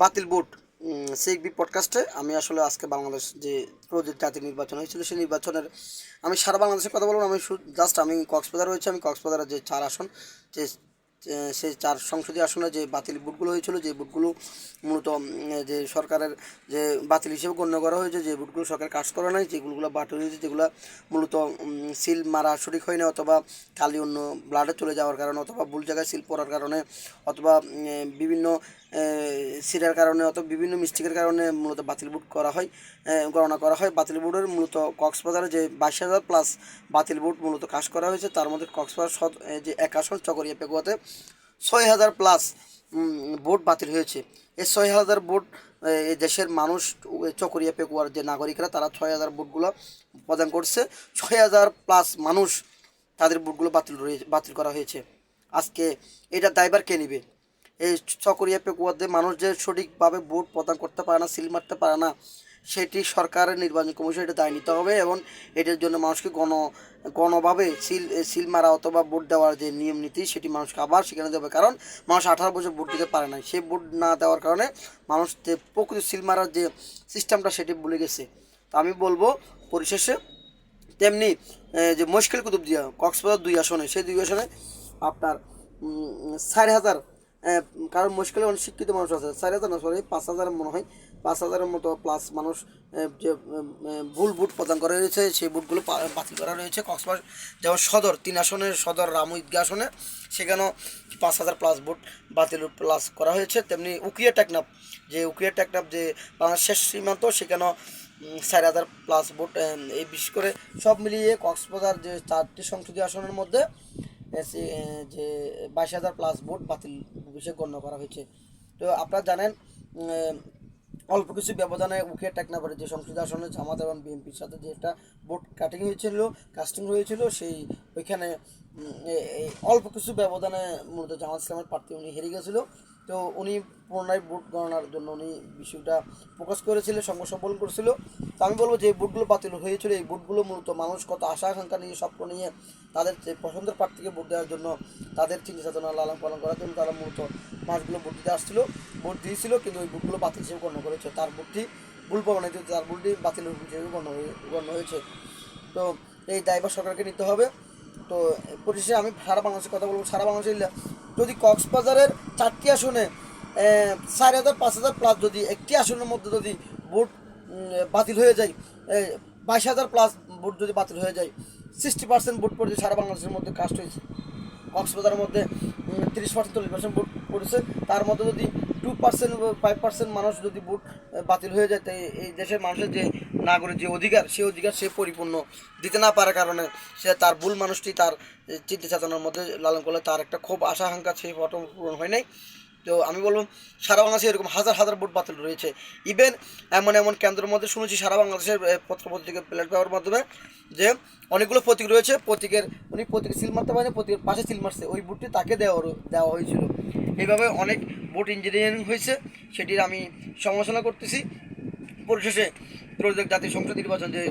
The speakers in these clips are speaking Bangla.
বাতিল ভোট সিএকবি পডকাস্টে আমি আসলে আজকে বাংলাদেশ যে প্রদেশ জাতীয় নির্বাচন হয়েছিল সেই নির্বাচনের আমি সারা বাংলাদেশের কথা বলবো না। আমি জাস্ট আমি কক্সবাজার রয়েছে, আমি কক্সবাজারের যে 4 আসন, যে সেই 4 সংসদীয় আসনে যে বাতিল ভোটগুলো হয়েছিল, যে ভোটগুলো মূলত যে সরকারের যে বাতিল হিসেবে গণ্য করা হয়েছে, যে ভোটগুলো সরকার কাজ করে নাই, যেগুলো বাতিল হয়েছে, যেগুলো মূলত সিল মারা সঠিক হয় না, অথবা খালি অন্য ব্লাডে চলে যাওয়ার কারণে, অথবা ভুল জায়গায় সিল পড়ার কারণে, অথবা বিভিন্ন সিটের কারণে, অথবা বিভিন্ন মিস্টেকের কারণে মূলত বাতিল ভোট করা হয়, গণনা করা হয়। বাতিল ভোটের মূলত কক্সবাজারে যে 22,000 প্লাস বাতিল ভোট মূলত কাজ করা হয়েছে, তার মধ্যে কক্সবাজার যে 1 আসন চকরিয়া পেকুয়াতে 6,000 প্লাস ভোট বাতিল হয়েছে। এই 6,000 ভোট এই দেশের মানুষ, চকরিয়া পেকুয়ার যে নাগরিকরা, তারা 6,000 ভোটগুলো প্রদান করছে। 6,000 প্লাস মানুষ তাদের ভোটগুলো বাতিল করা হয়েছে। আজকে এটা দায়ভার কে নেবে? এই চকরিয়া পেকুয়াতে মানুষ যে সঠিকভাবে ভোট প্রদান করতে পারে না, সিল মারতে পারে না, সেটি সরকারের নির্বাচন কমিশন এটা দায় নিতে হবে, এবং এটার জন্য মানুষকে গণভাবে সিল মারা অথবা ভোট দেওয়ার যে নিয়ম নীতি, সেটি মানুষকে আবার সেখানে দেবে। কারণ মানুষ 18 বছর ভোট দিতে পারে না, সেই ভোট না দেওয়ার কারণে মানুষ যে প্রকৃত সিল মারার যে সিস্টেমটা সেটি ভুলে গেছে। তো আমি বলবো পরিশেষে, তেমনি যে মশকিল কুতুবদিয়া কক্সবাজার 2 আসনে, সেই 2 আসনে আপনার 4,000, কারণ মুশকিলে অনেক শিক্ষিত মানুষ আছে, 4,000 না, সরি 5,000 মনে হয়, 5,000-এর মতো প্লাস মানুষ যে ভুল ভোট প্রদান করা হয়েছে, সেই ভোটগুলো বাতিল করা রয়েছে। কক্সবাজার যেমন সদর 3 আসনের, সদর রামু ঈদগাহ আসনে, সেখানেও 5,000 প্লাস ভোট বাতিল প্লাস করা হয়েছে। তেমনি উকিয়া টেকনাফ যে বাংলাদেশ শেষ সীমান্ত, সেখানেও 4,000 প্লাস ভোট। এই বিশেষ করে সব মিলিয়ে কক্সবাজার যে 4টি সংসদীয় আসনের মধ্যে যে 22,000 প্লাস ভোট বাতিল হিসেবে গণ্য করা হয়েছে। তো আপনারা জানেন, অল্প কিছু ব্যবধানে উখিয়া টেকনাফের যে সংসদীয় আসনে জামাত এবং বিএনপির সাথে যে একটা ভোট কাস্টিং হয়েছিল, ওইখানে অল্প কিছু ব্যবধানে মূলত জামাত ইসলামের প্রার্থী উনি হেরে গেছিলো। তো উনি পুনরায় ভোট গণনার জন্য উনি বিষয়টা ফোকাস করেছিল, সংঘর্ষ সম্বলন করেছিল। তো আমি বলবো যে ভোটগুলো বাতিল হয়েছিল, এই ভোটগুলো মূলত মানুষ কত আশা আকাঙ্ক্ষা নিয়ে, স্বপ্ন নিয়ে তাদের যে পছন্দের প্রার্থীকে ভোট দেওয়ার জন্য, তাদের চিন্তা চেতনা লালন পালন করার জন্য তারা মূলত মানুষগুলো ভোট দিয়েছিল, কিন্তু ওই ভোটগুলো বাতিল হিসেবে গণ্য করেছে। তার ভোটটি ভুল প্রমাণিত, তার ভোটটি বাতিল হিসেবে গণ্য হয়েছে। তো এই দায়ভার সরকারকে নিতে হবে। তো পরিশেষে আমি সারা বাংলাদেশের কথা বলবো, সারা বাংলাদেশে যদি কক্সবাজারের 4টি আসনে 4,000 5,000 প্লাস, যদি একটি আসনের মধ্যে যদি ভোট বাতিল হয়ে যায়, 22,000 প্লাস ভোট যদি বাতিল হয়ে যায়, 60% ভোট পড়েছে সারা বাংলাদেশের মধ্যে কাস্ট হয়েছে। কক্সবাজারের মধ্যে 30% 40% ভোট পড়েছে, তার মধ্যে যদি 2% 5% মানুষ যদি ভোট বাতিল হয়ে যায়, তাই এই দেশের মানুষের যে নাগরিক যে অধিকার, সেই অধিকার সে পরিপূর্ণ দিতে না পারার কারণে সে তার ভুল মানুষটি তার চিন্তা চেতনার মধ্যে লালন করলে তার একটা খুব আশা আকাঙ্ক্ষা সেই পূরণ হয় নাই। তো আমি বলবো সারা বাংলাদেশে এরকম হাজার হাজার ভোট বাতিল রয়েছে। ইভেন এমন কেন্দ্রের মধ্যে শুনেছি সারা বাংলাদেশের পত্রিকা প্লেট পাওয়ার মাধ্যমে যে অনেকগুলো প্রতীক রয়েছে, উনি প্রতীক সিল মারতে পারেনি, প্রতীকের পাশে সিল মারছে, ওই ভোটটি তাকে দেওয়া হয়েছিল। এইভাবে অনেক ভোট ইঞ্জিনিয়ারিং হয়েছে, সেটির আমি সমালোচনা করতেছি। পরিশেষে ত্রয়োদশ জাতীয় সংসদ নির্বাচন যে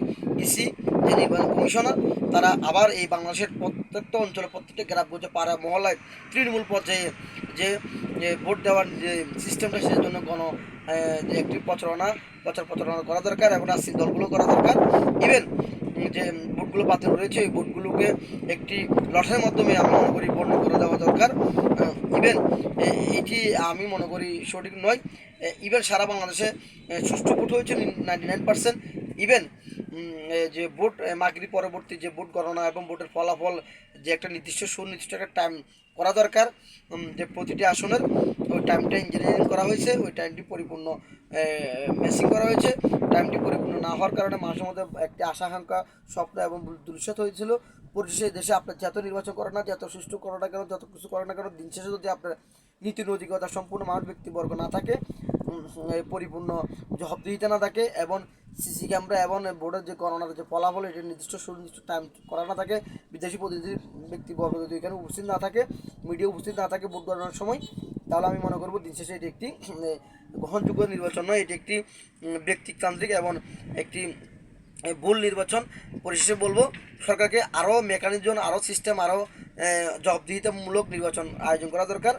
ইসি, যে নির্বাচন কমিশনার, তারা আবার এই বাংলাদেশের প্রত্যেকটা অঞ্চলে, প্রত্যেকটা গ্রামগঞ্জে, পাড়া মহল্লায়, তৃণমূল পর্যায়ে যে ভোট দেওয়ার যে সিস্টেমটা, সেটার জন্য যে একটি প্রচার করা দরকার, এবং রাজনৈতিক দলগুলো করা দরকার। ইভেন যে ভোটগুলো বাতিল রয়েছে, এই ভোটগুলোকে একটি লটারির মাধ্যমে আমি মনে করি বন্ধ করে দেওয়া দরকার। ইভেন এটি আমি মনে করি সঠিক নয়। ইভেন সারা বাংলাদেশে সুষ্ঠু ভোট হয়েছে 99%। ইভেন যে ভোট মাগরিব পরবর্তী যে ভোট গণনা এবং ভোটের ফলাফল যে একটা সুনির্দিষ্ট একটা টাইম করা দরকার, যে প্রতিটি আসনের ওই টাইমটা ইঞ্জিনিয়ারিং করা হয়েছে, ওই টাইমটি পরিপূর্ণ মেসিং করা হয়েছে। টাইমটি পরিপূর্ণ না হওয়ার কারণে মানুষের মধ্যে একটি আশা আকাঙ্ক্ষা, স্বপ্ন এবং ভবিষ্যৎ হয়েছিল। পরিশেষে দেশে আপনার যত নির্বাচন করে না, যত সুষ্ঠু করো না কেন, যত কিছু করে না কেন, দিন শেষে যদি আপনার নীতি নৈতিকতা সম্পূর্ণ মানুষ ব্যক্তিবর্গ না থাকে, পরিপূর্ণ জবাবদিহিতা না থাকে, এবং সিসি ক্যামেরা এবং বোর্ডের যে গণনার যে ফলাফল, এটি সুনির্দিষ্ট টাইম করা না থাকে, বিদেশি প্রতিনিধি ব্যক্তিবর্গ যদি এখানে উপস্থিত না থাকে, মিডিয়া উপস্থিত না থাকে ভোট গণনার সময়, তাহলে আমি মনে করবো দিন শেষে এটি একটি গ্রহণযোগ্য নির্বাচন নয়, এটি একটি ব্যক্তিতান্ত্রিক এবং একটি ভুল নির্বাচন। পরিশেষে বলবো সরকারকে আরও মেকানিজম, আরও সিস্টেম, আরও জবাবদিহিতামূলক নির্বাচন আয়োজন করা দরকার।